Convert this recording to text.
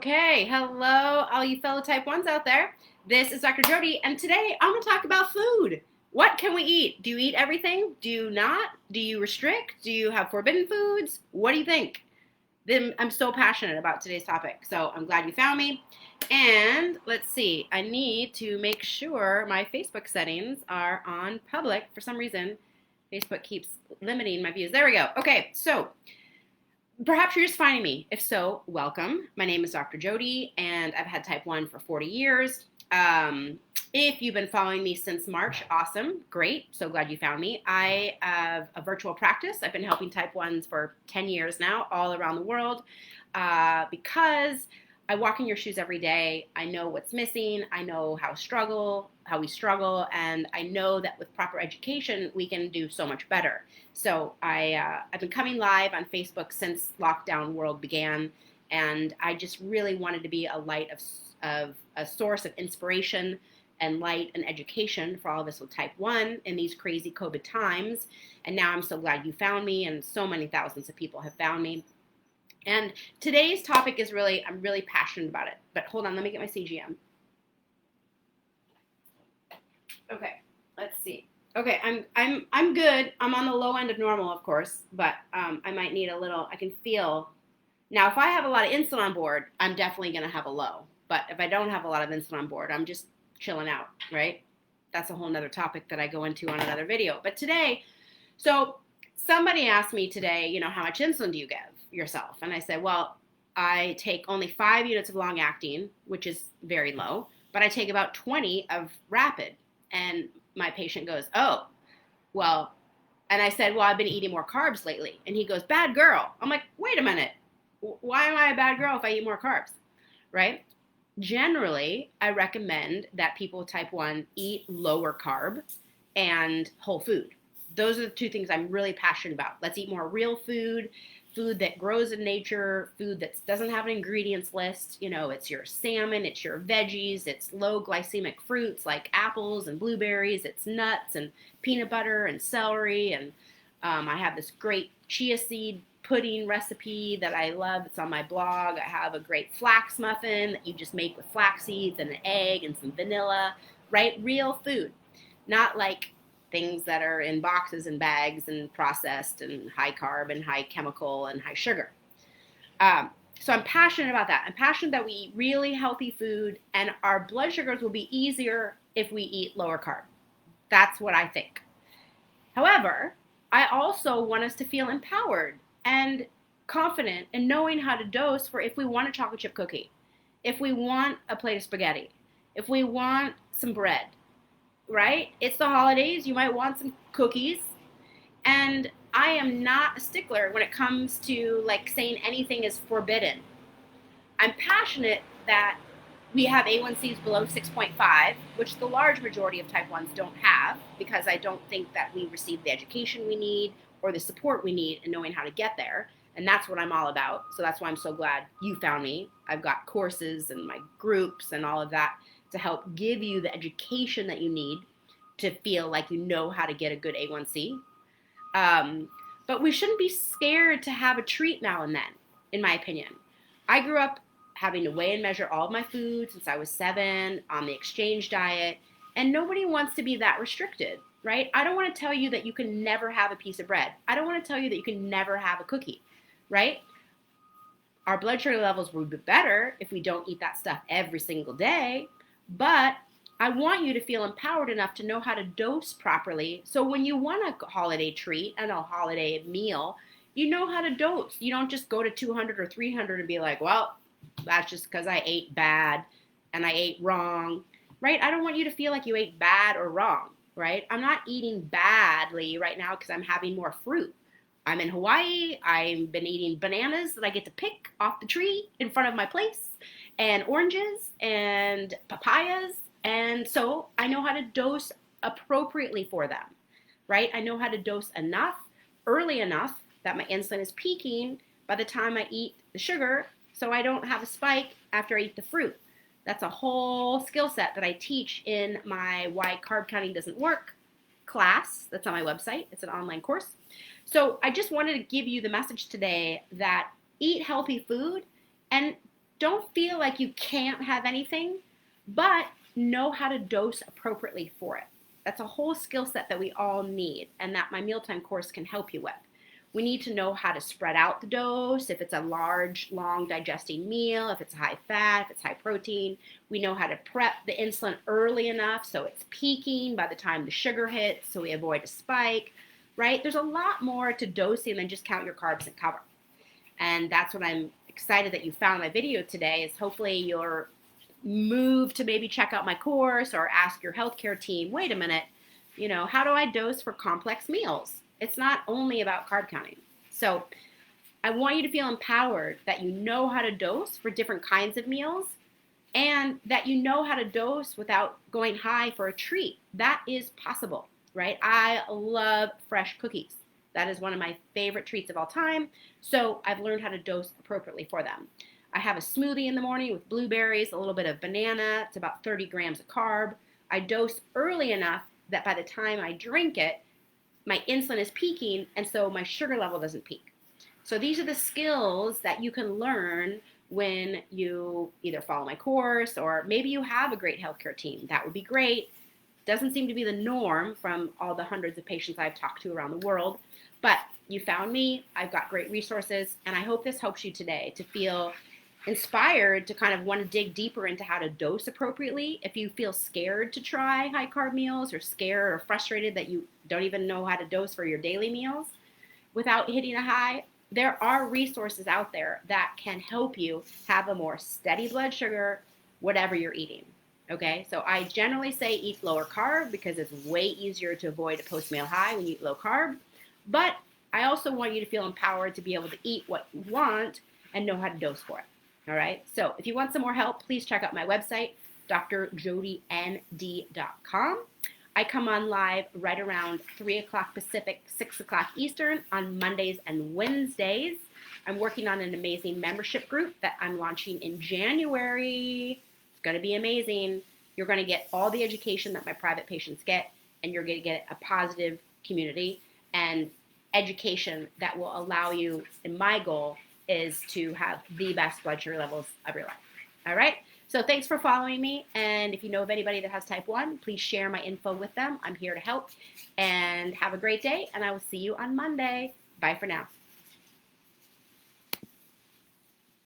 Okay, hello, all you fellow type 1s out there. This is Dr. Jody, and today I'm going to talk about food. What can we eat? Do you eat everything? Do you not? Do you restrict? Do you have forbidden foods? What do you think? I'm so passionate about today's topic, so I'm glad you found me. And let's see, I need to make sure my Facebook settings are on public. For some reason, Facebook keeps limiting my views. There we go. Okay, so perhaps you're just finding me. If so, welcome. My name is Dr. Jody, and I've had type 1 for 40 years. If you've been following me since March, awesome, great. So glad you found me. I have a virtual practice. I've been helping type 1s for 10 years now, all around the world, because I walk in your shoes every day. I know what's missing. I know how we struggle, and I know that with proper education, we can do so much better. So I've been coming live on Facebook since lockdown world began, and I just really wanted to be a light of a source of inspiration and light and education for all of us with type 1 in these crazy COVID times. And now I'm so glad you found me, and so many thousands of people have found me. And today's topic is I'm really passionate about it. But hold on, let me get my CGM. Okay, let's see. Okay, I'm good. I'm on the low end of normal, of course, but I might need a little. I can feel. Now, if I have a lot of insulin on board, I'm definitely going to have a low. But if I don't have a lot of insulin on board, I'm just chilling out, right? That's a whole nother topic that I go into on another video. But today, so somebody asked me today, how much insulin do you give yourself? And I said, well, I take only 5 units of long acting, which is very low, but I take about 20 of rapid. And my patient goes, oh, well, and I said, well, I've been eating more carbs lately. And he goes, bad girl. I'm like, wait a minute. Why am I a bad girl if I eat more carbs, right? Generally, I recommend that people with type 1 eat lower carb and whole food. Those are the two things I'm really passionate about. Let's eat more real food, food that grows in nature, food that doesn't have an ingredients list. It's your salmon, it's your veggies, it's low glycemic fruits like apples and blueberries, it's nuts and peanut butter and celery. And I have this great chia seed pudding recipe that I love. It's on my blog. I have a great flax muffin that you just make with flax seeds and an egg and some vanilla, right? Real food, not like things that are in boxes and bags and processed and high carb and high chemical and high sugar. So I'm passionate about that. I'm passionate that we eat really healthy food, and our blood sugars will be easier if we eat lower carb. That's what I think. However, I also want us to feel empowered and confident in knowing how to dose for if we want a chocolate chip cookie, if we want a plate of spaghetti, if we want some bread, right? It's the holidays. You might want some cookies. And I am not a stickler when it comes to saying anything is forbidden. I'm passionate that we have A1Cs below 6.5, which the large majority of type 1s don't have, because I don't think that we receive the education we need or the support we need in knowing how to get there. And that's what I'm all about. So that's why I'm so glad you found me. I've got courses and my groups and all of that to help give you the education that you need to feel like you know how to get a good A1C. But we shouldn't be scared to have a treat now and then, in my opinion. I grew up having to weigh and measure all of my food since I was 7 on the exchange diet, and nobody wants to be that restricted, right? I don't want to tell you that you can never have a piece of bread. I don't want to tell you that you can never have a cookie, right? Our blood sugar levels will be better if we don't eat that stuff every single day, but I want you to feel empowered enough to know how to dose properly. So when you want a holiday treat and a holiday meal, you know how to dose. You don't just go to 200 or 300 and be like, well, that's just because I ate bad and I ate wrong, right? I don't want you to feel like you ate bad or wrong, right? I'm not eating badly right now because I'm having more fruit. I'm in Hawaii. I've been eating bananas that I get to pick off the tree in front of my place, and oranges and papayas. And so I know how to dose appropriately for them, right? I know how to dose enough, early enough that my insulin is peaking by the time I eat the sugar, so I don't have a spike after I eat the fruit. That's a whole skill set that I teach in my Why Carb Counting Doesn't Work class that's on my website. It's an online course. So I just wanted to give you the message today that eat healthy food and don't feel like you can't have anything, but know how to dose appropriately for it. That's a whole skill set that we all need, and that my mealtime course can help you with. We need to know how to spread out the dose, if it's a large, long digesting meal, if it's high fat, if it's high protein. We know how to prep the insulin early enough so it's peaking by the time the sugar hits, so we avoid a spike, right? There's a lot more to dosing than just count your carbs and cover. And that's what I'm excited that you found my video today, is hopefully you're moved to maybe check out my course or ask your healthcare team, wait a minute, how do I dose for complex meals? It's not only about carb counting. So I want you to feel empowered that you know how to dose for different kinds of meals, and that you know how to dose without going high for a treat. That is possible, right? I love fresh cookies. That is one of my favorite treats of all time. So I've learned how to dose appropriately for them. I have a smoothie in the morning with blueberries, a little bit of banana. It's about 30 grams of carb. I dose early enough that by the time I drink it, my insulin is peaking, and so my sugar level doesn't peak. So these are the skills that you can learn when you either follow my course, or maybe you have a great healthcare team. That would be great. Doesn't seem to be the norm from all the hundreds of patients I've talked to around the world. But you found me. I've got great resources, and I hope this helps you today to feel inspired to kind of want to dig deeper into how to dose appropriately. If you feel scared to try high carb meals, or scared or frustrated that you don't even know how to dose for your daily meals without hitting a high, there are resources out there that can help you have a more steady blood sugar, whatever you're eating. Okay, so I generally say eat lower carb because it's way easier to avoid a post-meal high when you eat low carb. But I also want you to feel empowered to be able to eat what you want and know how to dose for it. All right, so if you want some more help, please check out my website, drjodynd.com. I come on live right around 3 o'clock Pacific, 6 o'clock Eastern on Mondays and Wednesdays. I'm working on an amazing membership group that I'm launching in January. It's going to be amazing. You're going to get all the education that my private patients get, and you're going to get a positive community and education that will allow you, and my goal is to have the best blood sugar levels of your life. All right? So thanks for following me. And if you know of anybody that has type 1, please share my info with them. I'm here to help. And have a great day, and I will see you on Monday. Bye for now.